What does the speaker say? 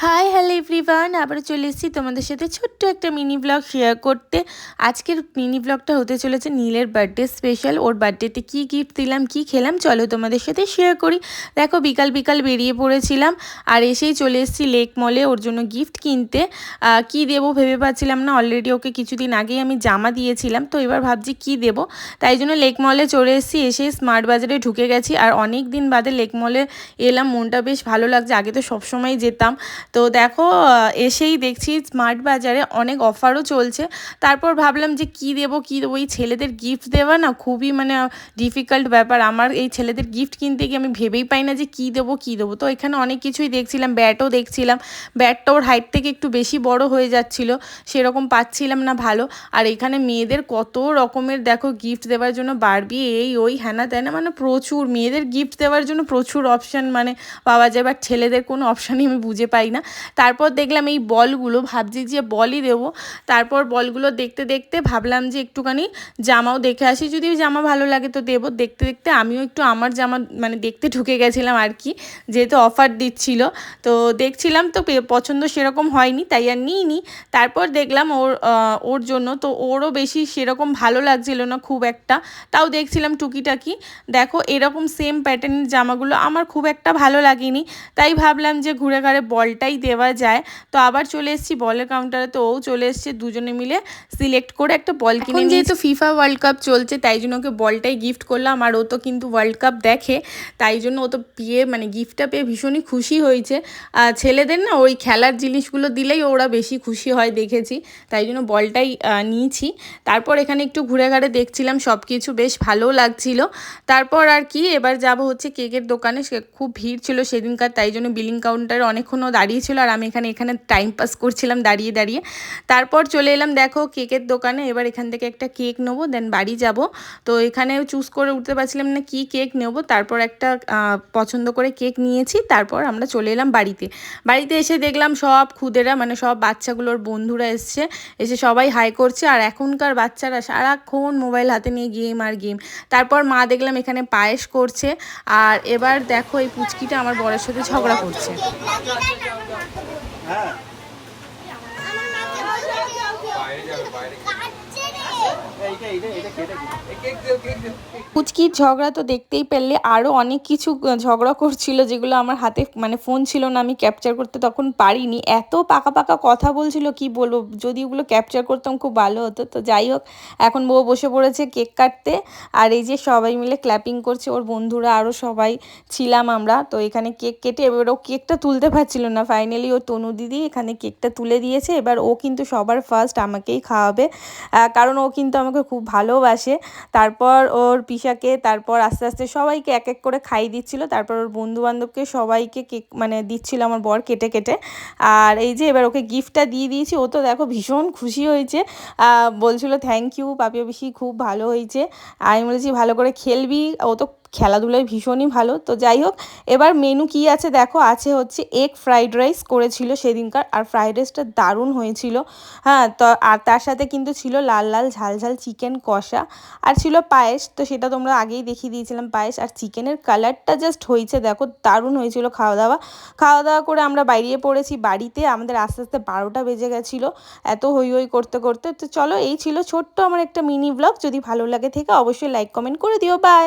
Hi hello everyone, আবার চলে এসেছি তোমাদের সাথে ছোট্ট একটা মিনি ব্লগ শেয়ার করতে। আজকের মিনি ব্লগটা হতে চলেছে নীলের বার্থডে স্পেশাল। ওর বার্থডেতে কী গিফট দিলাম, কী খেলাম, চলো তোমাদের সাথে শেয়ার করি। দেখো বিকাল বিকাল বেরিয়ে পড়েছিলাম আর এসেই চলে এসেছি লেক মলে ওর জন্য গিফট কিনতে। কি দেবো ভেবে পাচ্ছিলাম না, অলরেডি ওকে কিছুদিন আগেই আমি জামা দিয়েছিলাম, তো এবার ভাবছি কি দেবো। তাই জন্য লেক মলে চলে এসেছি, এসে স্মার্ট বাজারে ঢুকে গেছি। আর অনেক দিন বাদে লেক মলে এলাম, মনটা বেশ ভালো লাগছে। আগে তো সবসময় যেতাম, তো দেখো এসেই দেখছি স্মার্ট বাজারে অনেক অফারও চলছে। তারপর ভাবলাম যে কি দেবো এই ছেলেদের গিফট দেওয়া না খুবই ডিফিকাল্ট ব্যাপার আমার। এই ছেলেদের গিফট কিনতে গিয়ে আমি ভেবেই পাই না যে কী দেবো। তো এখানে অনেক কিছুই দেখছিলাম, ব্যাটও দেখছিলাম। ব্যাটটা ওর হাইট থেকে একটু বেশি বড় হয়ে যাচ্ছিল, সেরকম পাচ্ছিলাম না ভালো। আর এখানে মেয়েদের কত রকমের দেখো গিফট দেওয়ার জন্য, বারবি এই ওই হ্যানা ত্যানা, প্রচুর মেয়েদের গিফট দেওয়ার জন্য প্রচুর অপশান পাওয়া যায়, বাট ছেলেদের কোনো অপশানই আমি বুঝে পাই না। তারপর দেখলাম এই বলগুলো, ভাবছি যে বলই দেবো। তারপর বলগুলো দেখতে দেখতে ভাবলাম যে একটুখানি জামাও দেখে আসি, যদি জামা ভালো লাগে তো দেবো। দেখতে দেখতে আমিও একটু আমার জামা দেখতে ঢুকে গেছিলাম আর কি, যেহেতু অফার দিচ্ছিল। তো দেখছিলাম, তো পছন্দ সেরকম হয়নি, তাই আর নিইনি। তারপর দেখলাম ওর জন্য, তো ওরও বেশি সেরকম ভালো লাগছিল না খুব একটা, তাও দেখছিলাম টুকিটাকি। দেখো এরকম সেম প্যাটার্নের জামাগুলো আমার খুব একটা ভালো লাগেনি, তাই ভাবলাম যে ঘুরে ঘাড়ে বলটাই দেওয়া যায়। তো আবার চলে এসেছি বলের কাউন্টারে, তো ও চলে এসছে, দুজনে মিলে সিলেক্ট করে একটা বল কিনে। যেহেতু ফিফা ওয়ার্ল্ড কাপ চলছে তাই জন্য ওকে বলটাই গিফট করলাম। আর ও তো কিন্তু ওয়ার্ল্ড কাপ দেখে, তাই জন্য ও তো গিফটটা পেয়ে ভীষণই খুশি হয়েছে। ছেলেদের না ওই খেলার জিনিসগুলো দিলেই ওরা বেশি খুশি হয় দেখেছি, তাই জন্য বলটাই নিয়েছি। তারপর এখানে একটু ঘুরে ঘাড়ে দেখছিলাম, সব কিছু বেশ ভালোও লাগছিল। তারপর আর কি, এবার যাব হচ্ছে কেকের দোকানে। খুব ভিড় ছিল সেদিনকার, তাই জন্য বিলিং কাউন্টারে অনেকক্ষণও দাঁড়িয়ে ছিল, আর আমি এখানে টাইম পাস করছিলাম দাঁড়িয়ে দাঁড়িয়ে। তারপর চলে এলাম দেখো কেকের দোকানে। এবার এখান থেকে একটা কেক নেবো, দেন বাড়ি যাব। তো এখানে চুজ করে উঠতে পারছিলাম না কি কেক নেবো। তারপর একটা পছন্দ করে কেক নিয়েছি। তারপর আমরা চলে এলাম বাড়িতে এসে দেখলাম সব খুদেরা, সব বাচ্চাগুলোর বন্ধুরা এসে সবাই হাই করছে। আর এখনকার বাচ্চারা সারাক্ষণ মোবাইল হাতে নিয়ে গেম আর গেম। তারপর মা দেখলাম এখানে পায়েস করছে। আর এবার দেখো এই পুচকিটা আমার বরের সাথে ঝগড়া করছে। হ্যাঁ পুচকির ঝগড়া তো দেখতেই পেলে, আরও অনেক কিছু ঝগড়া করছিল, যেগুলো আমার হাতে ফোন ছিল না, আমি ক্যাপচার করতে তখন পারিনি। এত পাকা পাকা কথা বলছিল কি বলবো, যদি ওগুলো ক্যাপচার করতাম খুব ভালো হতো। তো যাই হোক, এখন বউ বসে পড়েছে কেক কাটতে। আর এই যে সবাই মিলে ক্ল্যাপিং করছে, ওর বন্ধুরা আরও সবাই ছিলাম আমরা। তো এখানে কেক কেটে এবার ও কেকটা তুলতে পারছিল না, ফাইনালি ও তনু দিদি এখানে কেকটা তুলে দিয়েছে। এবার ও কিন্তু সবার ফার্স্ট আমাকেই খাওয়াবে, কারণ ও কিন্তু আমাকে খুব ভালোবাসে। তারপর ওর পিসাকে, তারপর আস্তে আস্তে সবাইকে এক এক করে খাইয়ে দিচ্ছিল। তারপর ওর বন্ধুবান্ধবকে সবাইকে কেক দিচ্ছিল আমার বর কেটে কেটে। আর এই যে এবার ওকে গিফটটা দিয়ে দিয়েছি, ও তো দেখো ভীষণ খুশি হয়েছে, বলছিল থ্যাংক ইউ পাপিয়া পিসি, খুব ভালো হয়েছে। আমি বলেছি ভালো করে খেলবি, ও তো খেলাধুলায় ভীষণই ভালো। তো যাই হোক, এবার মেনু কি আছে দেখো, আছে হচ্ছে এগ ফ্রাইড রাইস করেছিল সেদিনকার, আর ফ্রাইড রাইসটা দারুণ হয়েছিল। হ্যাঁ, তো আর তার সাথে কিন্তু ছিল লাল লাল ঝাল ঝাল চিকেন কষা, আর ছিল পায়েস। তো সেটা তোমরা আগেই দেখিয়ে দিয়েছিলাম পায়েস। আর চিকেনের কালারটা জাস্ট হয়েছে দেখো, দারুণ হয়েছিল খাওয়া দাওয়া করে আমরা বেরিয়ে পড়েছি বাড়িতে। আমাদের আস্তে আস্তে 12টা বেজে গেছিলো এত হই হই করতে করতে। তো চলো, এই ছিল ছোট্ট আমার একটা মিনি ব্লগ। যদি ভালো লাগে থেকে অবশ্যই লাইক কমেন্ট করে দিও। বাই।